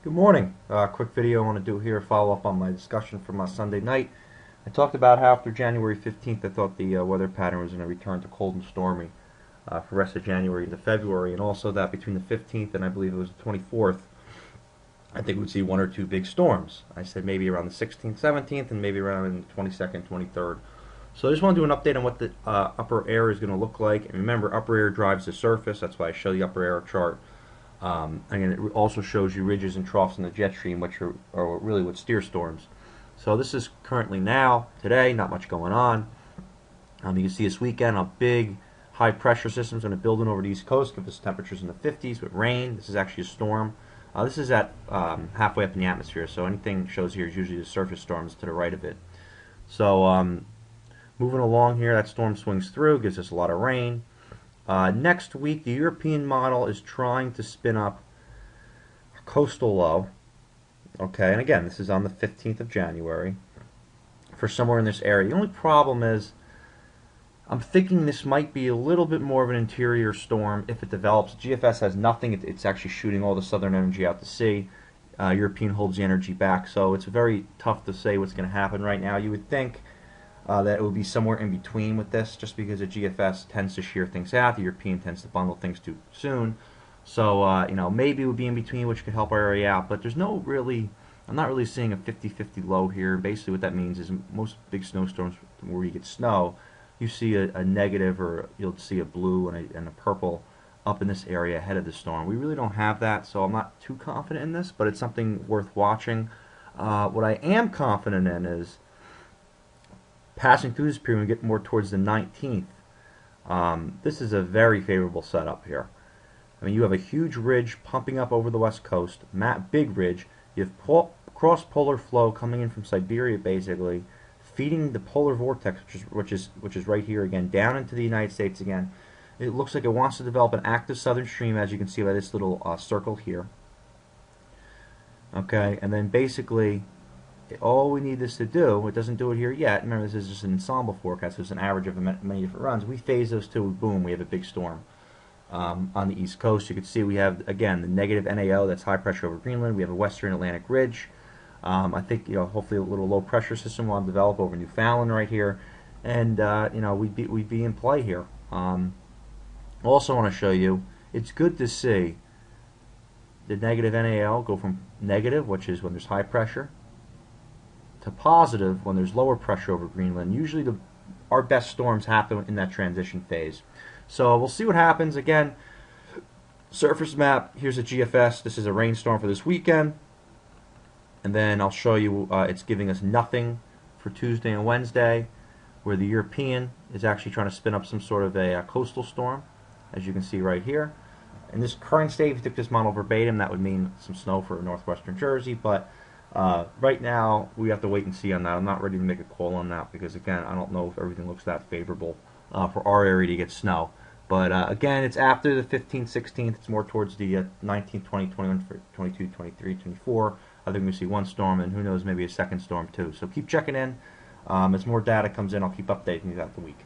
Good morning. Quick video I want to do here, follow up on my discussion from Sunday night. I talked about how after January 15th I thought the weather pattern was going to return to cold and stormy for the rest of January into February, and also that between the 15th and I believe it was the 24th, I think we'd see one or two big storms. I said maybe around the 16th, 17th, and maybe around the 22nd, 23rd. So I just want to do an update on what the upper air is going to look like. And remember, upper air drives the surface. That's why I show the upper air chart. And it also shows you ridges and troughs in the jet stream, which are really what steer storms. So this is currently now, today, not much going on. You can see this weekend a big high pressure system is going to build in over the East Coast, give us temperatures in the 50s with rain. This is actually a storm. This is at halfway up in the atmosphere, so anything shows here is usually the surface storms to the right of it. So moving along here, that storm swings through, gives us a lot of rain. Next week, the European model is trying to spin up a coastal low. Okay, and again, this is on the 15th of January for somewhere in this area. The only problem is I'm thinking this might be a little bit more of an interior storm if it develops. GFS has nothing. It's actually shooting all the southern energy out to sea. European holds the energy back, so it's very tough to say what's going to happen right now. You would think that it would be somewhere in between with this, just because the GFS tends to shear things out. The European tends to bundle things too soon. So, maybe it would be in between, which could help our area out. But there's no really, I'm not really seeing a 50-50 low here. Basically what that means is most big snowstorms where you get snow, you see a negative, or you'll see a blue and a purple up in this area ahead of the storm. We really don't have that, so I'm not too confident in this, but it's something worth watching. What I am confident in is passing through this period, we get more towards the 19th. This is a very favorable setup here. I mean, you have a huge ridge pumping up over the west coast, big ridge. You have cross-polar flow coming in from Siberia, basically, feeding the polar vortex, which is right here again, down into the United States again. It looks like it wants to develop an active southern stream, as you can see by this little circle here. Okay, and then basically, all we need this to do, it doesn't do it here yet. Remember, this is just an ensemble forecast, so it's an average of many different runs. We phase those two, boom, we have a big storm on the East Coast. You can see we have, again, the negative NAO, that's high pressure over Greenland. We have a western Atlantic ridge. I think, hopefully a little low pressure system will develop over Newfoundland right here, and we'd be in play here. Also want to show you, it's good to see the negative NAL go from negative, which is when there's high pressure, to positive when there's lower pressure over Greenland. Usually our best storms happen in that transition phase. So we'll see what happens. Again, surface map, here's a GFS. This is a rainstorm for this weekend. And then I'll show you it's giving us nothing for Tuesday and Wednesday, where the European is actually trying to spin up some sort of a coastal storm, as you can see right here. In this current state, if you took this model verbatim, that would mean some snow for northwestern Jersey, but right now we have to wait and see on that. I'm not ready to make a call on that because, again, I don't know if everything looks that favorable for our area to get snow. But again, it's after the 15th, 16th. It's more towards the 19th, 20, 21, 22, 23, 24. I think we see one storm, and who knows, maybe a second storm too. So keep checking in. As more data comes in, I'll keep updating you throughout the week.